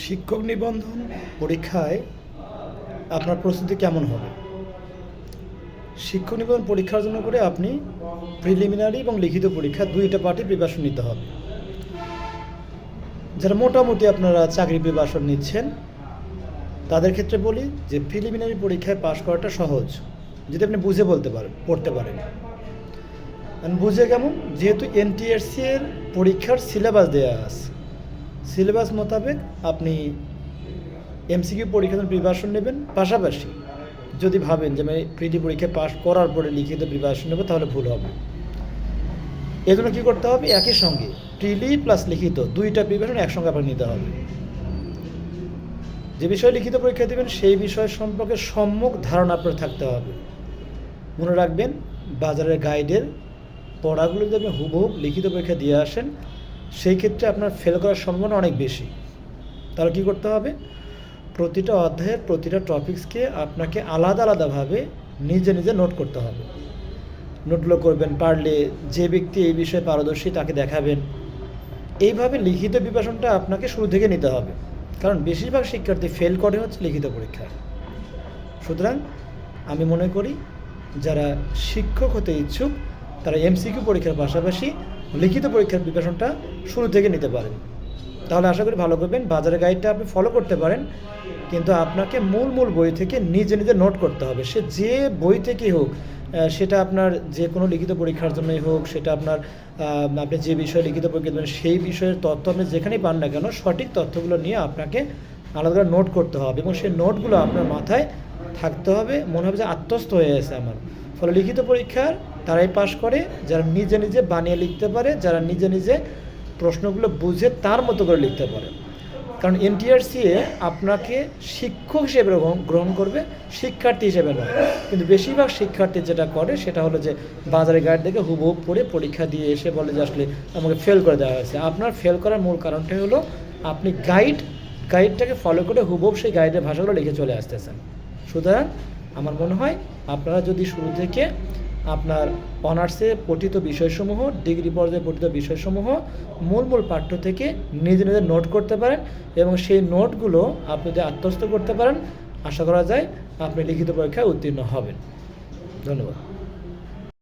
শিক্ষক নিবন্ধন পরীক্ষায় আপনার প্রস্তুতি কেমন হবে? শিক্ষক নিবন্ধন পরীক্ষার জন্য করে আপনি প্রিলিমিনারি এবং লিখিত পরীক্ষা দুইটা পার্টি প্রিপারেশন নিতে হবে। যারা মোটামুটি আপনারা চাকরি প্রিপারেশন নিচ্ছেন তাদের ক্ষেত্রে বলি যে প্রিলিমিনারি পরীক্ষায় পাশ করাটা সহজ, যদি আপনি বুঝে পড়তে পারেন। বুঝে কেমন? যেহেতু এনটিআরসি এর পরীক্ষার সিলেবাস দেওয়া আছে, সিলেবাস মোতাবেক আপনি এমসিকিউ পরীক্ষার প্রিপারেশন নেবেন। পাশাপাশি যদি ভাবেন যে আমি প্রিলি পরীক্ষায় পাশ করার পরে লিখিত প্রিপারেশন নেব, তাহলে ভুল হবে। এই জন্য কী করতে হবে? একই সঙ্গে প্রিলি প্লাস লিখিত দুইটা প্রিপারেশন একসঙ্গে আপনাকে নিতে হবে। যে বিষয়ে লিখিত পরীক্ষা দেবেন সেই বিষয় সম্পর্কে সম্যক ধারণা আপনার থাকতে হবে। মনে রাখবেন, বাজারের গাইডের পড়াগুলো যদি আপনি হুবহু লিখিত পরীক্ষা দিয়ে আসেন, সেই ক্ষেত্রে আপনার ফেল করার সম্ভাবনা অনেক বেশি। তাহলে কী করতে হবে? প্রতিটা অধ্যায়ের প্রতিটা টপিক্সকে আপনাকে আলাদা আলাদাভাবে নিজে নিজে নোট করতে হবে। নোটগুলো করবেন, পারলে যে ব্যক্তি এই বিষয়ে পারদর্শী তাকে দেখাবেন। এইভাবে লিখিত প্রিপারেশনটা আপনাকে শুরু থেকে নিতে হবে, কারণ বেশিরভাগ শিক্ষার্থী ফেল করে হচ্ছে লিখিত পরীক্ষায়। সুতরাং আমি মনে করি যারা শিক্ষক হতে ইচ্ছুক তারা এমসিকিউ পরীক্ষার পাশাপাশি লিখিত পরীক্ষার প্রিপারেশনটা শুরু থেকে নিতে পারেন। তাহলে আশা করি ভালো করবেন। বাজারের গাইডটা আপনি ফলো করতে পারেন, কিন্তু আপনাকে মূল বই থেকে নিজে নিজে নোট করতে হবে। সে যে বই থেকেই হোক, সেটা আপনার যে কোনো লিখিত পরীক্ষার জন্যই হোক, সেটা আপনার আপনি যে বিষয়ে লিখিত পরীক্ষা দেবেন সেই বিষয়ের তথ্য আপনি যেখানেই পান না কেন, সঠিক তথ্যগুলো নিয়ে আপনাকে আলাদা করে নোট করতে হবে এবং সেই নোটগুলো আপনার মাথায় থাকতে হবে। মনে হবে যে আত্মস্থ হয়ে গেছে আমার। ফলে লিখিত পরীক্ষার তারাই পাশ করে যারা নিজে নিজে বানিয়ে লিখতে পারে, যারা নিজে নিজে প্রশ্নগুলো বুঝে তার মতো করে লিখতে পারে। কারণ এনটিআরসি আপনাকে শিক্ষক হিসেবে গ্রহণ করবে, শিক্ষার্থী হিসেবে নয়। কিন্তু বেশিরভাগ শিক্ষার্থী যেটা করে সেটা হলো যে বাজারে গাইড দেখে হুবহু পড়ে পরীক্ষা দিয়ে এসে বলে যে আসলে আমাকে ফেল করে দেওয়া হয়েছে। আপনার ফেল করার মূল কারণটাই হলো আপনি গাইডটাকে ফলো করে হুবহু সেই গাইডের ভাষাগুলো লিখে চলে আসতেছেন। সুতরাং আমার মনে হয় আপনারা যদি শুরু থেকে আপনার অনার্সে পঠিত বিষয়সমূহ, ডিগ্রি পর্যায়ে পঠিত বিষয়সমূহ মূল পাঠ্য থেকে নিজে নিজে নোট করতে পারেন এবং সেই নোটগুলো আপনি যদি আত্মস্থ করতে পারেন, আশা করা যায় আপনি লিখিত পরীক্ষায় উত্তীর্ণ হবেন। ধন্যবাদ।